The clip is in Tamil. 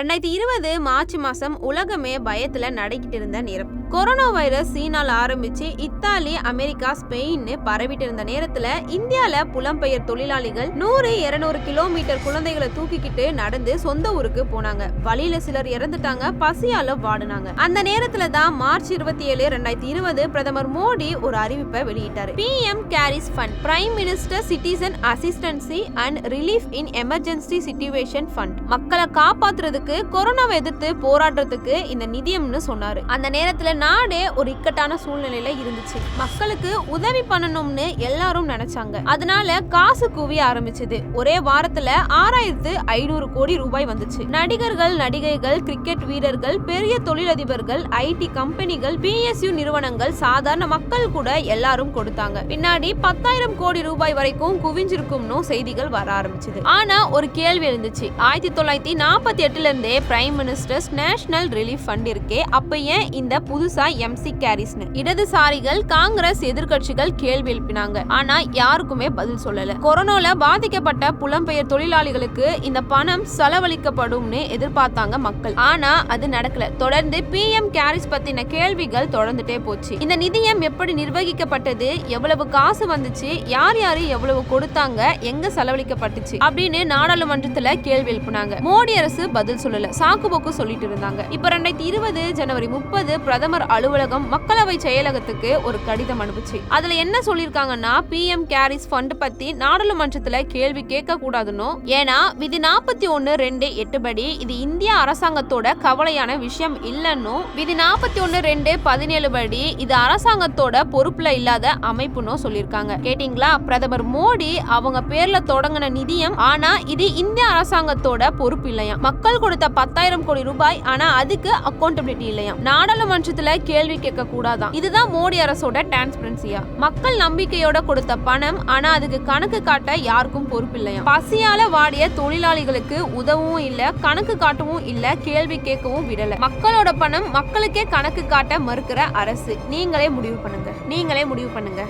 2020 மார்ச் மாசம் உலகமே பயத்துல நடைக்கிட்டு இருந்த நேரம். கொரோனா வைரஸ் சீனால ஆரம்பிச்சு இத்தாலி, அமெரிக்கா, ஸ்பெயின் பரவிட்டு இருந்த நேரத்துல இந்தியால புலம்பெயர் தொழிலாளிகள் 100-200 கிலோமீட்டர் குழந்தைகளை தூக்கிக்கிட்டு நடந்து சொந்த ஊருக்கு போனாங்க. வழியில சிலர் இறந்துட்டாங்க, பசியால வாடுனாங்க. அந்த நேரத்துல தான் மார்ச் 27, 2020 பிரதமர் மோடி ஒரு அறிவிப்பை வெளியிட்டாரு. PM cares fund, prime minister citizen assistance and relief in emergency situation fund. மக்களை காப்பாத்துறதுக்கு, கொரோனாவை எதிர்த்து போராடுறதுக்கு இந்த நிதியம்னு சொன்னாரு. அந்த நேரத்துல நாடே ஒரு இக்கட்டான சூழ்நிலையில இருந்துச்சு. மக்களுக்கு உதவி பண்ணணும்னு எல்லாரும் நினைச்சாங்க. அதனால காசு குவிய ஆரம்பிச்சது. ஒரே வாரத்துல 6500 கோடி ரூபாய் வந்துச்சு. நடிகர்கள், நடிகைகள், கிரிக்கெட் வீரர்கள், பெரிய தொழிலதிபர்கள், IT கம்பெனிகள், PSU நிறுவனங்கள், சாதாரண மக்கள் கூட எல்லாரும் கொடுத்தாங்க. பின்னாடி 10,000 கோடி ரூபாய் வரைக்கும் குவிஞ்சிருக்கும்னு செய்திகள் வர ஆரம்பிச்சது. ஆனா ஒரு கேள்வி இருந்துச்சு. 1948 இருந்தே prime minister's national relief fund இருக்கே, அப்ப ஏன் இந்த புதுசா MC கேரிஸ்னு? இடதுசாரிகள், காங்கிரஸ், எதிர்க்கட்சிகள் கேள்வி எழுப்பினாங்க. ஆனா யாருக்குமே பதில் சொல்லல. கொரோனால பாதிக்கப்பட்ட புலம்பெயர் தொழிலாளிகளுக்கு இந்த பணம் செலவழிக்கப்படும்னு எதிர்பார்த்தாங்க மக்கள். ஆனா அது நடக்கல. தொடர்ந்து PM கேரிஸ் பத்தின கேள்விகள் தொடர்ந்துட்டே போச்சு. இந்த நிதியம் எப்படி நிர்வகிக்கப்பட்டது, எவ்வளவு காசு வந்துச்சு, யார் யாரு எவ்வளவு கொடுத்தாங்க, எங்க செலவழிக்கப்பட்டுச்சு அப்படின்னு நாடாளுமன்றத்துல கேள்வி எழுப்பினாங்க. மோடி அரசு பதில் சொல்லல, சாக்குபோக்கு சொல்லிட்டு இருந்தாங்க. இப்ப 2020 ஜனவரி 30 பிரதமர் அலுவலகம் மக்களவை செயலகத்துக்கு ஒரு கடிதம் அனுப்பிச்சு. அதுல என்ன சொல்லிருக்காங்கன்னா, PM கேரிஸ் ஃபண்ட் பத்தி நாடாளுமன்றத்துல கேள்வி கேட்க கூடாதுன்னு, ஏன்னா விதி 41(2)(8 படி இது இந்திய அரசாங்கத்தோட கவலையான விஷயம் இல்லன்னு, விதி 41(2)(17 படி இது அரசாங்கத்தோட பொறுப்புல இல்லாத அமைப்புன்னு சொல்லிருக்காங்க. கேட்டீங்களா? பிரதமர் மோடி அவங்க பேர்ல தொடங்கின நிதியம், ஆனா இது இந்திய அரசாங்கத்தோட பொறுப்பு இல்லையா. மக்கள் கொடுத்த 10,000 கோடி ரூபாய், ஆனா அதுக்கு அக்கௌண்டபிலிட்டி இல்லையா. நாடாளுமன்றத்துல கேள்வி கேட்க கூடாதான். இதுதான் மோடி அரசோட டிரான்ஸ்பரன்சியா. மக்கள் நம்பிக்கையோட கொடுத்த பணம், ஆனா அதுக்கு கணக்கு காட்ட யாருக்கும் பொறுப்பு இல்லையா. பசியால வாடிய தொழிலாளிகளுக்கு உதவும் இல்ல, கணக்கு காட்டவும் இல்ல, கேள்வி கேட்கவும் விடல. மக்களோட பணம் மக்களுக்கே கணக்கு காட்ட மறுக்கிற அரசு. நீங்களே முடிவு பண்ணுங்க.